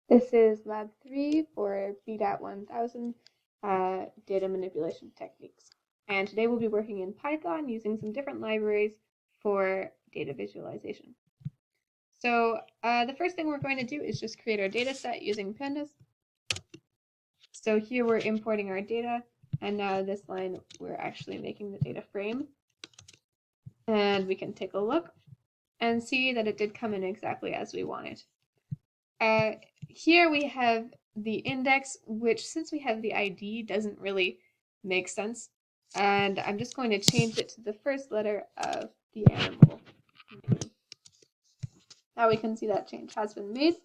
This is Lab 3 for BDAT 1000 data manipulation techniques. And today we'll be working in Python using some different libraries for data visualization. So the first thing we're going to do is just create our data set using pandas. So here we're importing our data, and now this line we're actually making the data frame. And we can take a look and see that it did come in exactly as we wanted. Here we have the index, which since we have the ID doesn't really make sense. And I'm just going to change it to the first letter of the animal name. Now we can see that change has been made.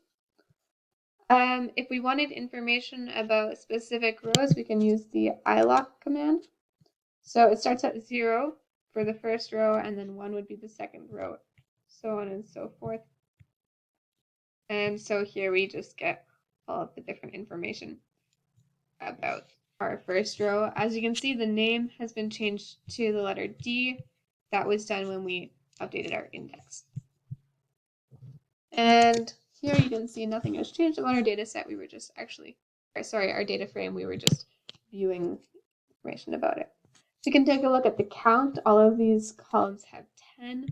If we wanted information about specific rows, we can use the iloc command. So it starts at 0 for the first row, and then 1 would be the second row, so on and so forth. And so here we just get all of the different information about our first row. As you can see, the name has been changed to the letter D. That was done when we updated our index. And here you can see nothing has changed about our data set. We were just our data frame. We were just viewing information about it. So you can take a look at the count. All of these columns have 10.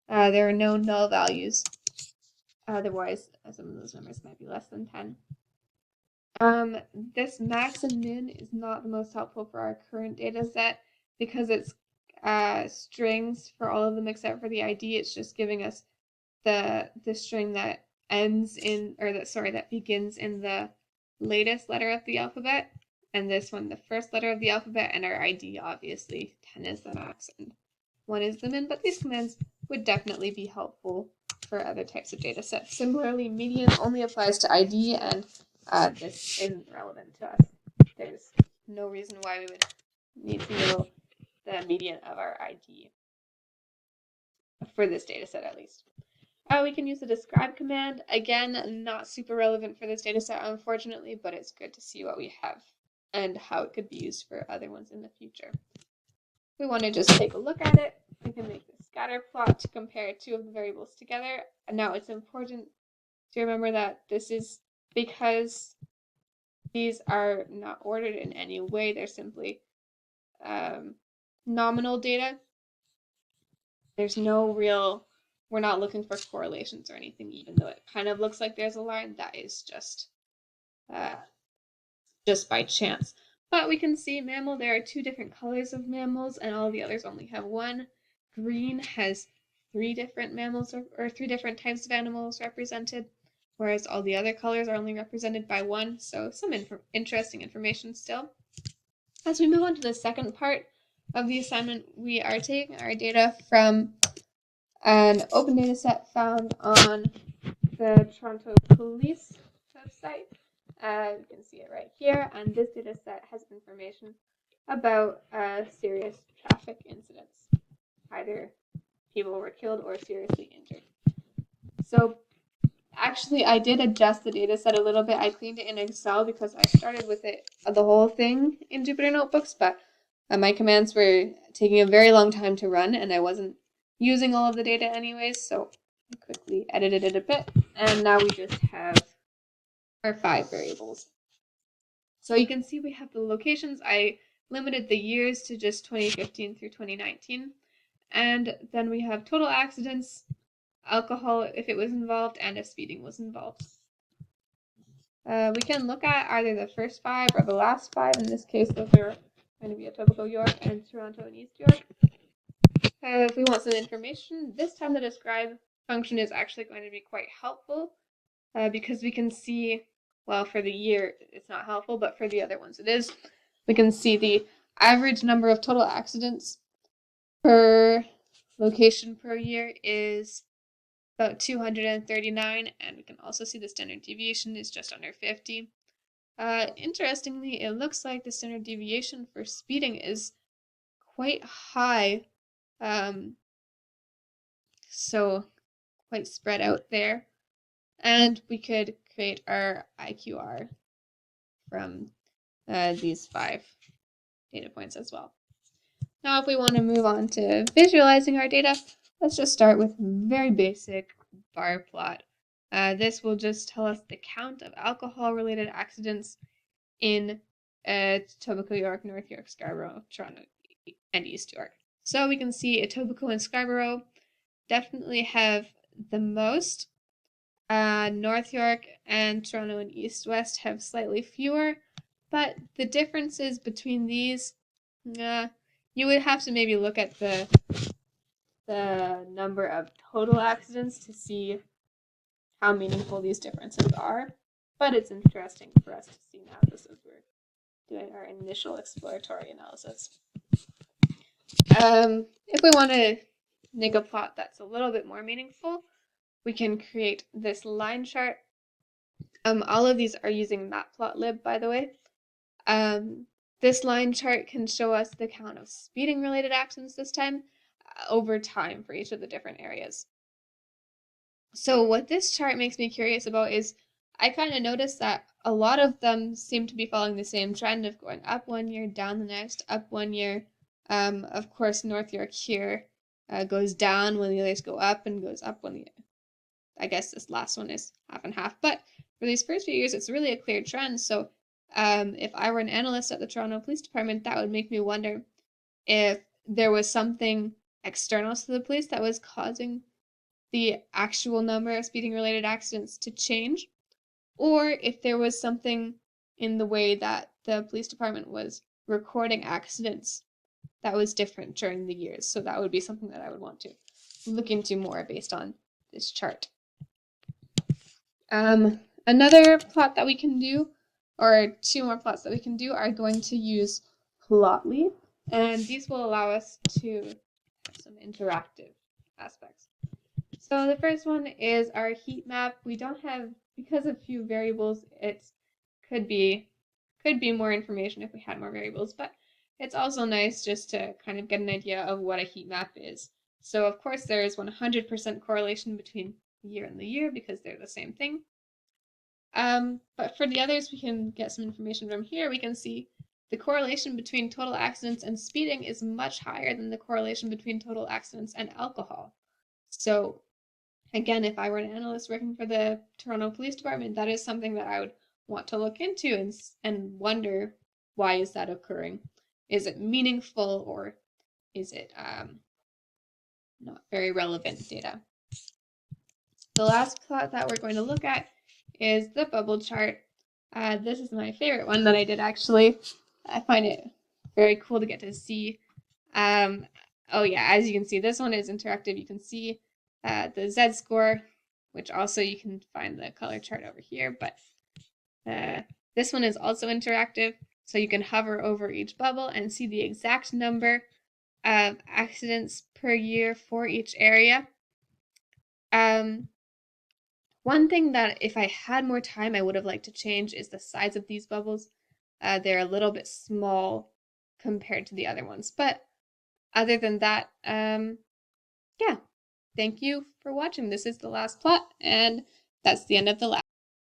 There are no null values. Otherwise, some of those numbers might be less than 10. This max and min is not the most helpful for our current data set because it's strings for all of them except for the ID. It's just giving us the string that that begins in the latest letter of the alphabet, and this one the first letter of the alphabet, and our ID obviously 10 is the max and 1 is the min, but these commands would definitely be helpful for other types of data sets. Similarly, median only applies to ID, and this isn't relevant to us. There's no reason why we would need to know the median of our ID for this data set, at least. We can use the describe command. Again, not super relevant for this data set, unfortunately, but it's good to see what we have and how it could be used for other ones in the future. We want to just take a look at it. We can make the scatter plot to compare two of the variables together. And now it's important to remember that this is because these are not ordered in any way. They're simply nominal data. There's no real, we're not looking for correlations or anything, even though it kind of looks like there's a line. That is just by chance. But we can see mammal, there are 2 different colors of mammals, and all the others only have 1. Green has 3 different mammals or 3 different types of animals represented, whereas all the other colors are only represented by 1. So some interesting information still. As we move on to the second part of the assignment, we are taking our data from an open data set found on the Toronto Police website. You can see it right here, and this data set has information about serious traffic incidents. Either people were killed or seriously injured. So actually, I did adjust the data set a little bit. I cleaned it in Excel because I started with it, the whole thing in Jupyter Notebooks, but my commands were taking a very long time to run, and I wasn't using all of the data anyways, so I quickly edited it a bit, and now we just have our 5 variables. So you can see we have the locations. I limited the years to just 2015 through 2019. And then we have total accidents, alcohol if it was involved, and if speeding was involved. We can look at either the first 5 or the last 5. In this case, those are going to be Etobicoke, York, and Toronto and East York. If we want some information, this time the describe function is actually going to be quite helpful because we can see, well, for the year it's not helpful, but for the other ones it is. We can see the average number of total accidents per location per year is about 239, and we can also see the standard deviation is just under 50. Interestingly, it looks like the standard deviation for speeding is quite high, so quite spread out there. And we could create our IQR from these 5 data points as well. Now, if we want to move on to visualizing our data, let's just start with very basic bar plot This will just tell us the count of alcohol-related accidents in Etobicoke, York, North York, Scarborough, Toronto, and East York. So we can see Etobicoke and Scarborough definitely have the most. North York and Toronto and East West have slightly fewer, but the differences between these, you would have to maybe look at the number of total accidents to see how meaningful these differences are. But it's interesting for us to see now, just as we're doing our initial exploratory analysis. If we want to make a plot that's a little bit more meaningful, we can create this line chart. All of these are using matplotlib, by the way. This line chart can show us the count of speeding related accidents this time over time for each of the different areas. So what this chart makes me curious about is I kind of noticed that a lot of them seem to be following the same trend of going up one year, down the next, up one year. Of course, North York here goes down when the others go up and goes up when I guess this last one is half and half. But for these first few years, it's really a clear trend. So if I were an analyst at the Toronto Police Department, that would make me wonder if there was something external to the police that was causing the actual number of speeding related accidents to change, or if there was something in the way that the police department was recording accidents that was different during the years. So that would be something that I would want to look into more based on this chart. Another plot that we can do, or two more plots that we can do, are going to use Plotly, and these will allow us to have some interactive aspects. So the first one is our heat map. We don't have, because of few variables, it could be more information if we had more variables, but it's also nice just to kind of get an idea of what a heat map is. So of course there is 100% correlation between the year and the year because they're the same thing. But for the others, we can get some information from here. We can see the correlation between total accidents and speeding is much higher than the correlation between total accidents and alcohol. So again, if I were an analyst working for the Toronto Police Department, that is something that I would want to look into and wonder, why is that occurring? Is it meaningful, or is it not very relevant data? The last plot that we're going to look at is the bubble chart. This is my favorite one that I did, actually. I find it very cool to get to see. Oh yeah, as you can see, this one is interactive. You can see the Z-score, which also you can find the color chart over here, but this one is also interactive. So you can hover over each bubble and see the exact number of accidents per year for each area. One thing that if I had more time, I would have liked to change is the size of these bubbles. They're a little bit small compared to the other ones. But other than that, yeah, thank you for watching. This is the last plot, and that's the end of the lab.